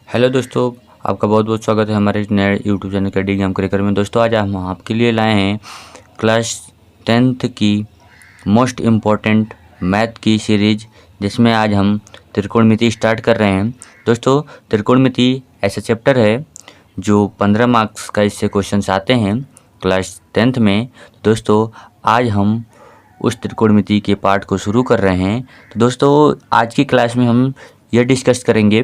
Hello दोस्तों, आपका बहुत बहुत स्वागत है हमारे नए यूट्यूब चैनल के डी गेम क्रिकेटर में। दोस्तों आज हम आपके लिए लाए हैं क्लास 10th की मोस्ट इम्पॉर्टेंट मैथ की सीरीज, जिसमें आज हम त्रिकोणमिति स्टार्ट कर रहे हैं। दोस्तों त्रिकोणमिति ऐसा चैप्टर है जो 15 मार्क्स का इससे क्वेश्चंस आते हैं क्लास 10th में। दोस्तों आज हम उस त्रिकोणमिति के पार्ट को शुरू कर रहे हैं। तो दोस्तों आज की क्लास में हम यह डिस्कस करेंगे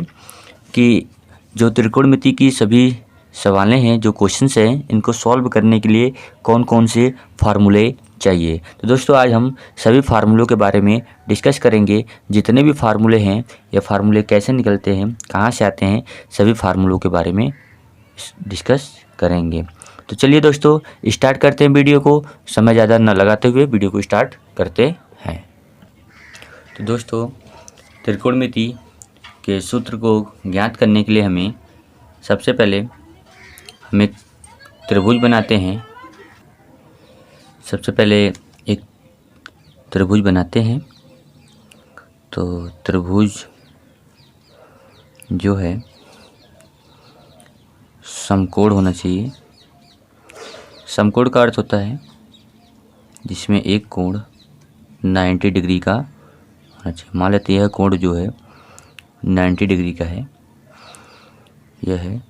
कि जो त्रिकोणमिति की सभी सवालें हैं, जो क्वेश्चंस हैं, इनको सॉल्व करने के लिए कौन कौन से फार्मूले चाहिए। तो दोस्तों आज हम सभी फार्मूलों के बारे में डिस्कस करेंगे। जितने भी फार्मूले हैं, ये फार्मूले कैसे निकलते हैं, कहाँ से आते हैं, सभी फार्मूलों के बारे में डिस्कस करेंगे। तो चलिए दोस्तों स्टार्ट करते हैं वीडियो को, समय ज़्यादा न लगाते हुए वीडियो को स्टार्ट करते हैं। तो दोस्तों त्रिकोणमिति के सूत्र को ज्ञात करने के लिए हमें सबसे पहले हम एक त्रिभुज बनाते हैं। सबसे पहले एक त्रिभुज बनाते हैं। तो त्रिभुज जो है समकोण होना चाहिए। समकोण का अर्थ होता है जिसमें एक कोण 90 डिग्री का होना चाहिए। मान लेते हैं यह कोण जो है 90 डिग्री का है, यह है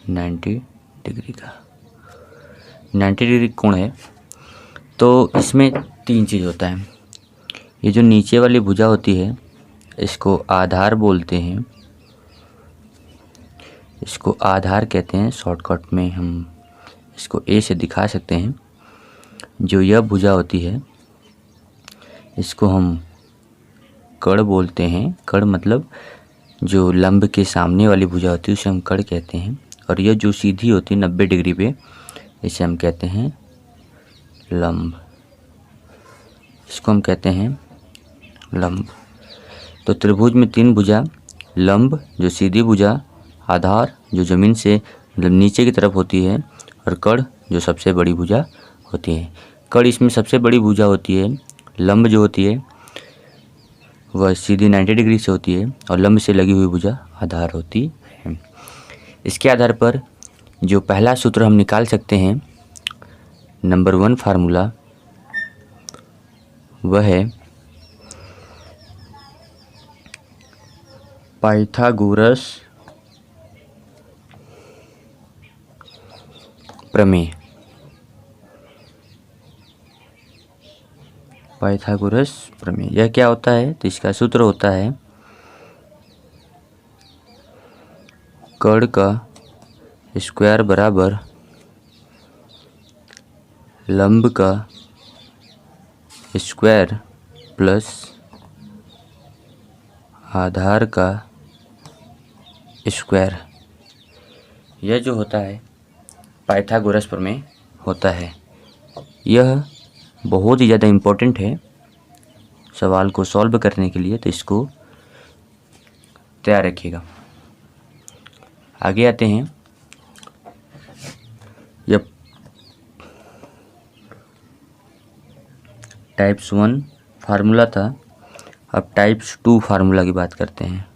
90 डिग्री का, 90 डिग्री कोण है। तो इसमें तीन चीज़ होता है। ये जो नीचे वाली भुजा होती है इसको आधार बोलते हैं, इसको आधार कहते हैं। शॉर्टकट में हम इसको ए से दिखा सकते हैं। जो यह भुजा होती है इसको हम कड़ बोलते हैं। कड़ मतलब जो लंब के सामने वाली भुजा होती है उसे हम कड़ कहते हैं। और यह जो सीधी होती है 90 डिग्री पे, इसे हम कहते हैं लंब, इसको हम कहते हैं लंब। तो त्रिभुज में तीन भुजा, लंब जो सीधी भुजा, आधार जो ज़मीन से मतलब नीचे की तरफ होती है, और कड़ जो सबसे बड़ी भुजा होती है। कड़ इसमें सबसे बड़ी भुजा होती है। लंब जो होती है वह सीधी 90 डिग्री से होती है, और लंब से लगी हुई भुजा आधार होती है। इसके आधार पर जो पहला सूत्र हम निकाल सकते हैं, नंबर 1 फार्मूला, वह है पाइथागोरस प्रमेय। पाइथागोरस प्रमेय यह क्या होता है? तो इसका सूत्र होता है कड़ का स्क्वायर बराबर लंब का स्क्वायर प्लस आधार का स्क्वायर। यह जो होता है पाइथागोरस प्रमेय होता है। यह बहुत ही ज़्यादा इम्पोर्टेंट है सवाल को सॉल्व करने के लिए, तो इसको तैयार रखिएगा। आगे आते हैं। यह टाइप्स 1 फार्मूला था, अब टाइप्स 2 फार्मूला की बात करते हैं।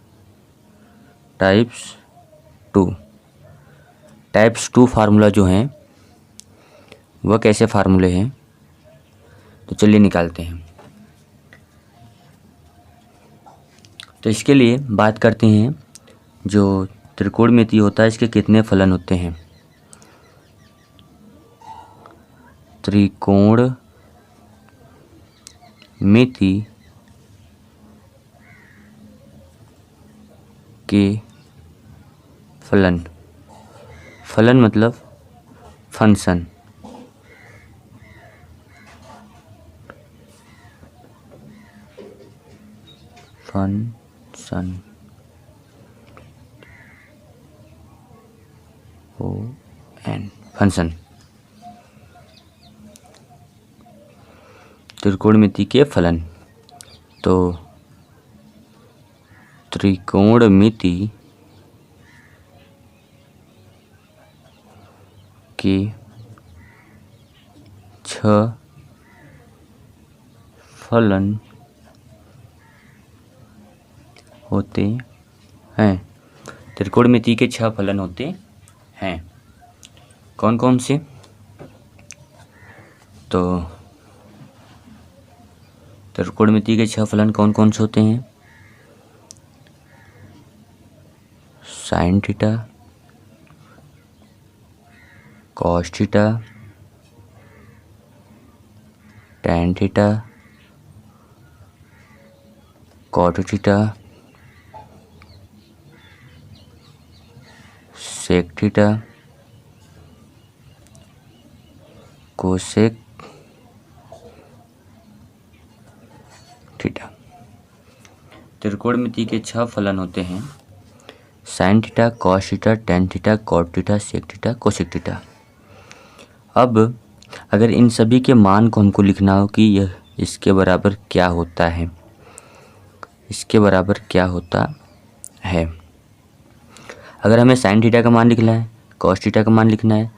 टाइप्स 2 फार्मूला जो हैं वह कैसे फार्मूले हैं, तो चलिए निकालते हैं। तो इसके लिए बात करते हैं जो त्रिकोणमिति होता है इसके कितने फलन होते हैं। त्रिकोणमिति के फलन, फलन मतलब फंक्शन, फंक्शन फंक्शन त्रिकोणमिति के फलन। तो त्रिकोणमिति के 6 फलन होते हैं। त्रिकोणमिति के 6 फलन होते हैं। कौन कौन से? तो त्रिकोणमिति के 6 फलन कौन कौन से होते हैं? Sine theta, cos theta, tan theta, cot theta, sec theta, cosec theta. त्रिकोणमिति के 6 फलन होते हैं sine theta, cos theta, tan theta, cot theta, sec theta, cosec theta. अब अगर इन सभी के मान को हमको लिखना हो कि यह इसके बराबर क्या होता है, इसके बराबर क्या होता है। अगर हमें साइन थीटा का मान लिखना है, कॉस थीटा का मान लिखना है,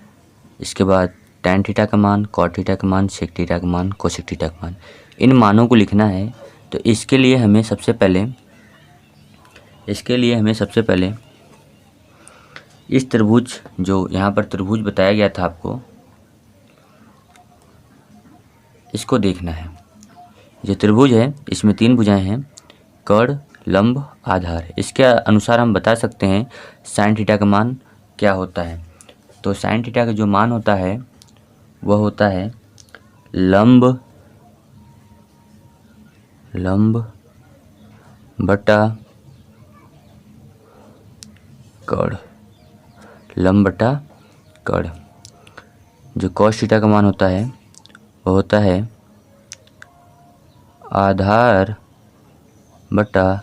इसके बाद टैन थीटा का मान, कॉट थीटा का मान, सेक थीटा का मान, कोसेक थीटा का मान, इन मानों को लिखना है, तो इसके लिए हमें सबसे पहले इस त्रिभुज, जो यहाँ पर त्रिभुज बताया गया था आपको, इसको देखना है। जो त्रिभुज है इसमें 3 भुजाएं हैं, कर्ण, लंब, आधार। इसके अनुसार हम बता सकते हैं साइन थीटा का मान क्या होता है। तो साइन थीटा का जो मान होता है वह होता है लंब बटा कर्ण, लंब बटा कर्ण। जो कॉस थीटा का मान होता है वह होता है आधार बटा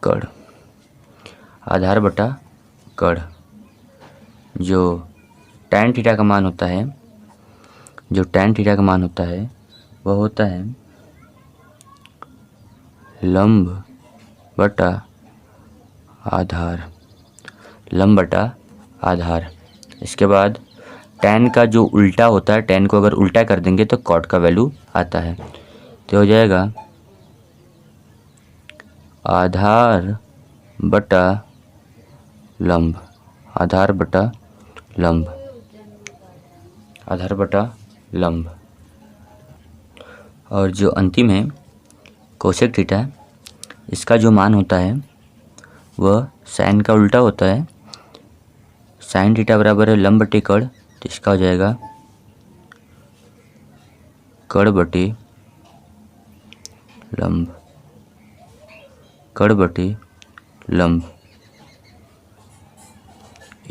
कर्ण, आधार बटा कर्ण। जो टैन थीटा का मान होता है, वह होता है लंब बटा आधार, लंब बटा आधार। इसके बाद टैन का जो उल्टा होता है, टैन को अगर उल्टा कर देंगे तो कॉट का वैल्यू आता है, तो हो जाएगा आधार बटा लंब, आधार बटा लंब, आधार बटा लंब। और जो अंतिम है कोसेक थीटा, इसका जो मान होता है वह साइन का उल्टा होता है। साइन थीटा बराबर है लंब बटे कर्ण, तो इसका हो जाएगा कर्ण बटे लंब, कर्ण बटे लंब।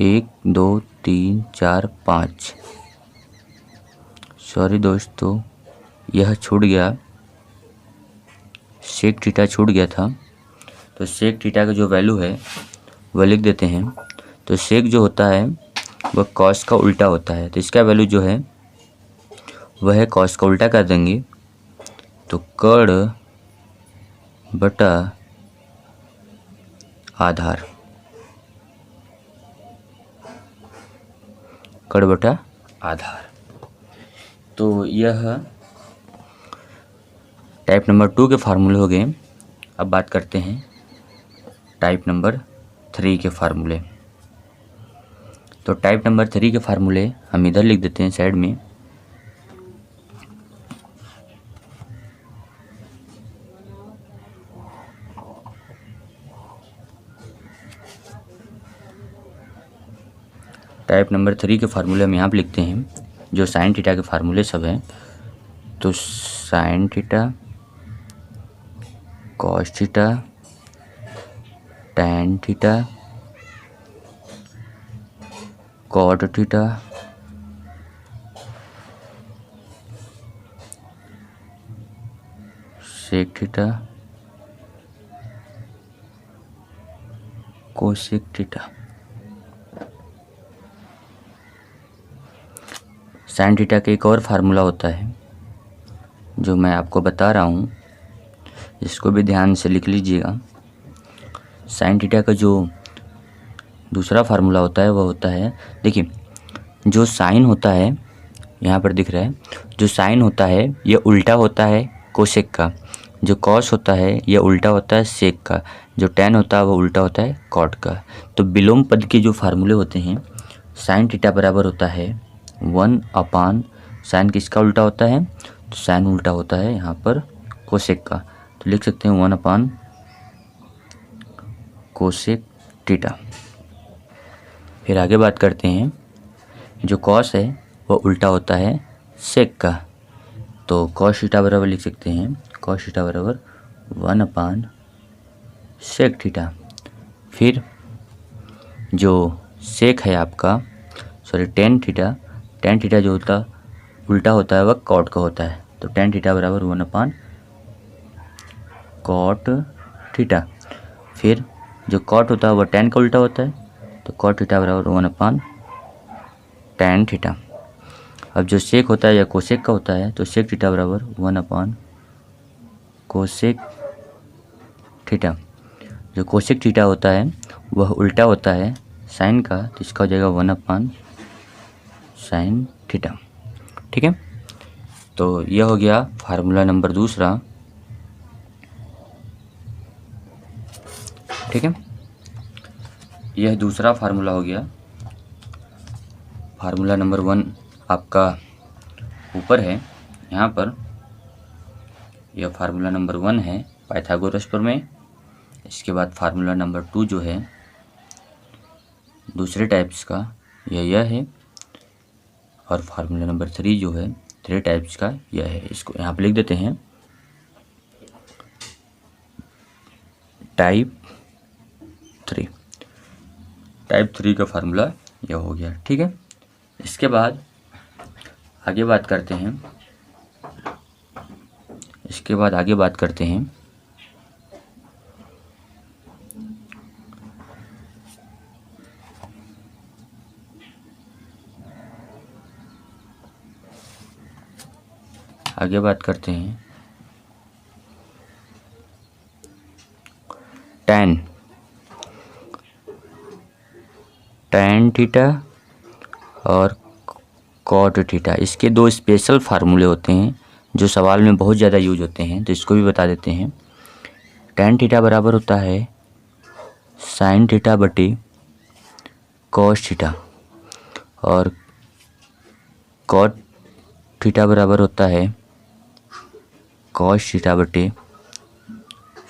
1 2 3 4 5, सॉरी दोस्तों यह छूट गया, सेक थीटा छूट गया था। तो सेक थीटा का जो वैल्यू है वह लिख देते हैं। तो सेक जो होता है वह कॉस का उल्टा होता है, तो इसका वैल्यू जो है वह है कॉस का उल्टा कर देंगे, तो कर्ण बटा आधार, कर्ण बटा आधार। तो यह टाइप नंबर 2 के फार्मूले हो गए। अब बात करते हैं टाइप नंबर 3 के फार्मूले। तो टाइप नंबर 3 के फार्मूले हम इधर लिख देते हैं साइड में। टाइप नंबर 3 के फार्मूले हम यहाँ पे लिखते हैं, जो साइन थीटा के फार्मूले सब हैं। तो sine theta, cos theta, tan theta, cot theta, sec theta, cosec theta. Sine theta का एक और फार्मूला होता है जो मैं आपको बता रहा हूँ, इसको भी ध्यान से लिख लीजिएगा। साइन थीटा का जो दूसरा फार्मूला होता है वह होता है, देखिए जो साइन होता है यहाँ पर दिख रहा है, जो साइन होता है ये उल्टा होता है कोसेक का। जो कॉस होता है ये उल्टा होता है सेक का, जो टैन होता है वो उल्टा होता है कॉट का। तो विलोम पद के जो फार्मूले होते हैं, साइन थीटा बराबर होता है 1/, साइन किसका उल्टा होता है, तो साइन उल्टा होता है यहाँ पर कोसेक का। तो लिख सकते हैं 1/, कोसेक थीटा। फिर आगे बात करते हैं, जो कॉस है वो उल्टा होता है सेक का। तो कॉस थीटा बराबर लिख सकते हैं, कॉस थीटा बराबर 1/, सेक थीटा। फिर जो सेक है आपका, sorry tan theta, tan theta जो होता उल्टा होता है वह कॉट का होता है। तो टेन थीटा बराबर 1/, कॉट थीटा। फिर जो कॉट होता है वह टेन का उल्टा होता है, तो कॉट थीटा बराबर 1/, टेन थीटा। अब जो सेक होता है या कोसेक का होता है, तो सेक थीटा बराबर 1/, कोसेक थीटा। जो कोसेक थीटा होता है वह उल्टा होता है साइन का, तो इसका हो जाएगा 1/, साइन थीटा। ठीक है, तो यह हो गया फार्मूला नंबर दूसरा। ठीक है, यह दूसरा फार्मूला हो गया। फार्मूला नंबर 1 आपका ऊपर है यहाँ पर, यह फार्मूला नंबर 1 है पाइथागोरस प्रमेय। इसके बाद फार्मूला नंबर 2 जो है दूसरे टाइप्स का यह है, और फार्मूला नंबर 3 जो है थ्री टाइप्स का यह है। इसको यहाँ पे लिख देते हैं, टाइप 3। टाइप 3 का फार्मूला यह हो गया। ठीक है, इसके बाद आगे बात करते हैं, टैन थीटा और कॉट थीटा। इसके दो स्पेशल फार्मूले होते हैं जो सवाल में बहुत ज़्यादा यूज होते हैं, तो इसको भी बता देते हैं। टैन थीटा बराबर होता है साइन थीटा बटे कॉस थीटा, और कॉट थीटा बराबर होता है कॉस थीटा बटे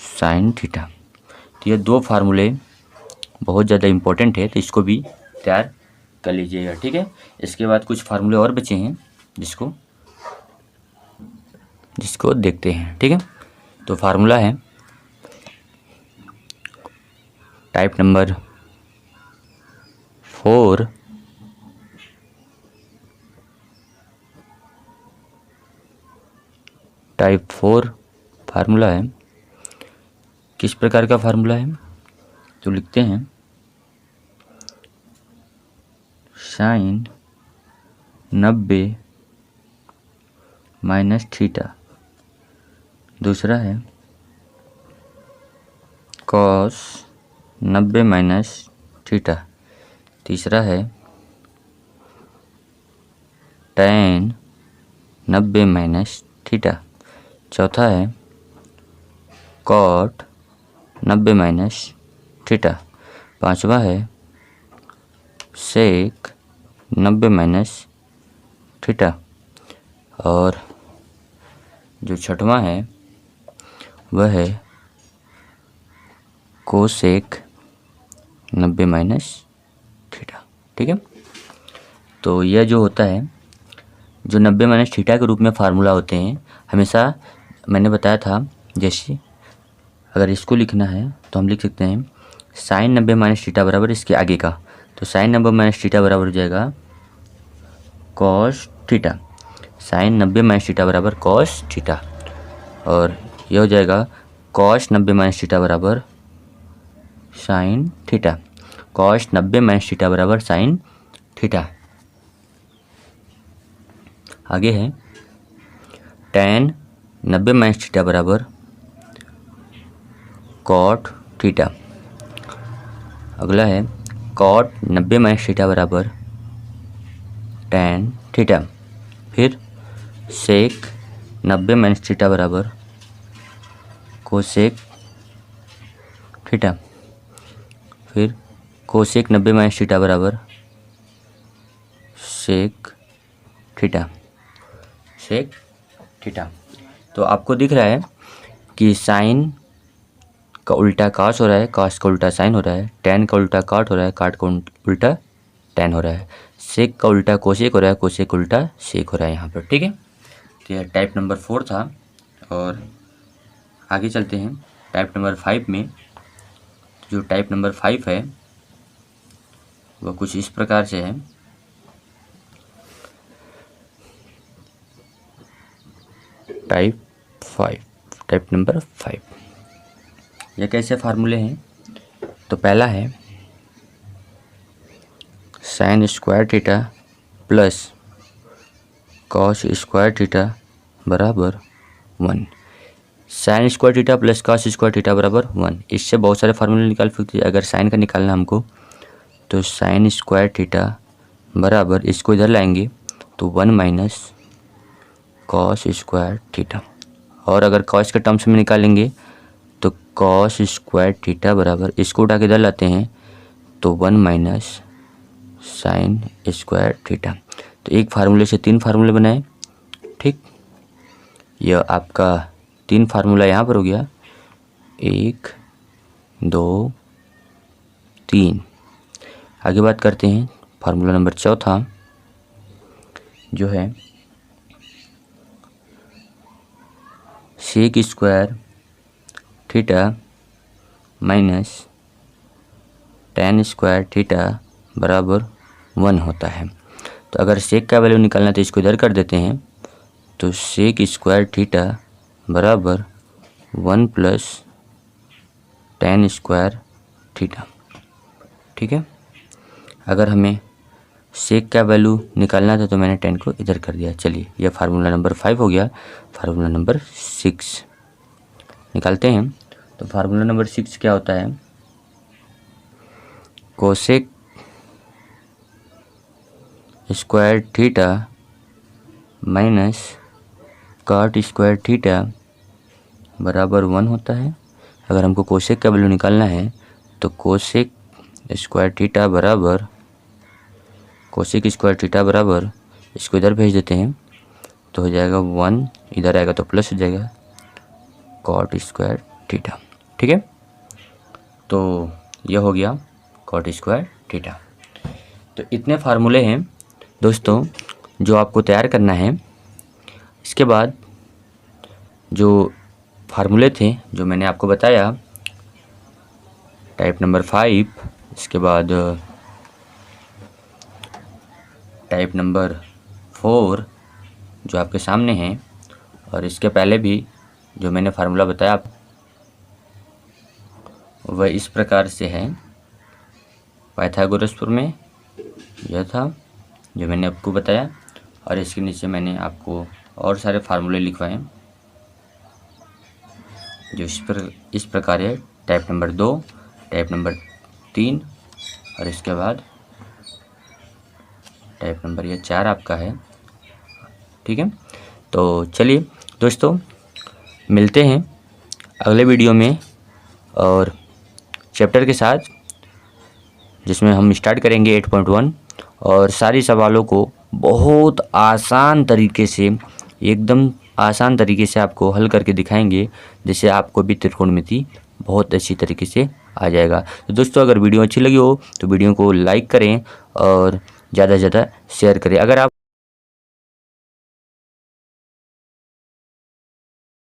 साइन थीटा। तो ये दो फार्मूले बहुत ज़्यादा इम्पोर्टेंट है, तो इसको भी तैयार कर लीजिएगा। ठीक है, इसके बाद कुछ फार्मूले और बचे हैं जिसको देखते हैं। ठीक है, तो फार्मूला है टाइप नंबर 4, टाइप 4 फार्मूला है। किस प्रकार का फार्मूला है, तो लिखते हैं साइन 90 माइनस थीटा, दूसरा है कॉस 90 माइनस थीटा, तीसरा है टैन 90 माइनस थीटा, चौथा है कॉट 90 माइनस थीटा, पांचवा है सेक 90 माइनस थीटा, और जो छठवां है वह है कोसेक 90 माइनस थीटा। ठीक है, तो यह जो होता है, जो 90 माइनस थीटा के रूप में फार्मूला होते हैं, हमेशा मैंने बताया था, जैसे अगर इसको लिखना है तो हम लिख सकते हैं साइन 90 माइनस थीटा बराबर इसके आगे का, तो साइन 90 माइनस थीटा बराबर हो जाएगा cos theta. Sine 90 minus theta बराबर कॉस थीटा, और यह हो जाएगा कॉस 90 माइनस थीटा बराबर sine theta. Cos 90 minus theta बराबर साइन थीटा। आगे है टैन 90 माइनस थीटा बराबर कॉट थीटा। अगला है कॉट 90 माइनस थीटा बराबर टैन थीटा। फिर सेक 90 माइनस थीटा बराबर कोसेक थीटा। फिर कोसेक 90 माइनस थीटा बराबर सेक थीटा। Sec theta. तो आपको दिख रहा है कि साइन का उल्टा कास हो रहा है, कास का उल्टा साइन हो रहा है, टैन का उल्टा काट हो रहा है, काट का उल्टा टैन हो रहा है, सेक का उल्टा कोसेक हो रहा है, कोसेक उल्टा सेक हो रहा है यहाँ पर। ठीक है, तो यह टाइप नंबर 4 था। और आगे चलते हैं टाइप नंबर 5 में। जो टाइप नंबर 5 है वह कुछ इस प्रकार से है। टाइप नंबर 5 ये कैसे फार्मूले हैं? तो पहला है sine square theta plus cos square theta बराबर 1। Sine square theta plus cos square theta बराबर 1। इससे बहुत सारे फार्मूले निकाल सकते हैं। अगर साइन का निकालना हमको तो साइन स्क्वायर थीटा बराबर, इसको इधर लाएंगे तो 1 माइनस कॉस स्क्वायर थीटा। और अगर कॉस के टर्म्स में निकालेंगे तो कॉस स्क्वायर थीटा बराबर, इसको उठा के इधर लाते हैं तो 1 माइनस साइन स्क्वायर थीटा। तो एक फार्मूले से 3 फार्मूले बनाए। ठीक, यह आपका 3 फार्मूला यहाँ पर हो गया, 1 2 3। आगे बात करते हैं फार्मूला नंबर 4 जो है sec square theta minus tan square theta बराबर 1 होता है। तो अगर सेक का वैल्यू निकालना है तो इसको इधर कर देते हैं, तो सेक स्क्वायर थीटा बराबर 1 प्लस टैन स्क्वायर थीटा। ठीक है, अगर हमें सेक का वैल्यू निकालना था तो मैंने टैन को इधर कर दिया। चलिए, यह फार्मूला नंबर 5 हो गया। फार्मूला नंबर 6 निकालते हैं। तो फार्मूला नंबर 6 क्या होता है? Cosec square theta minus cot square theta बराबर 1 होता है। अगर हमको कोसेक का वैल्यू निकालना है तो कोसेक स्क्वायर थीटा बराबर, कोसेक स्क्वायर थीटा बराबर, इसको इधर भेज देते हैं तो हो जाएगा 1, इधर आएगा तो प्लस हो जाएगा कॉट स्क्वायर थीटा। ठीक है, तो यह हो गया कॉट स्क्वायर थीटा। तो इतने फार्मूले हैं दोस्तों जो आपको तैयार करना है। इसके बाद जो फार्मूले थे जो मैंने आपको बताया, टाइप नंबर 5, इसके बाद टाइप नंबर 4 जो आपके सामने हैं, और इसके पहले भी जो मैंने फार्मूला बताया वह इस प्रकार से है। पाइथागोरस में यह था जो मैंने आपको बताया, और इसके नीचे मैंने आपको और सारे फार्मूले लिखवाए जो इस प्रकार है। टाइप नंबर 2, टाइप नंबर 3, और इसके बाद टाइप नंबर यह 4 आपका है। ठीक है, तो चलिए दोस्तों मिलते हैं अगले वीडियो में और चैप्टर के साथ, जिसमें हम स्टार्ट करेंगे 8.1 और सारी सवालों को बहुत आसान तरीके से, एकदम आसान तरीके से आपको हल करके दिखाएंगे, जिससे आपको भी त्रिकोणमिति बहुत अच्छी तरीके से आ जाएगा। तो दोस्तों अगर वीडियो अच्छी लगी हो तो वीडियो को लाइक करें और ज़्यादा से ज़्यादा शेयर करें। अगर आप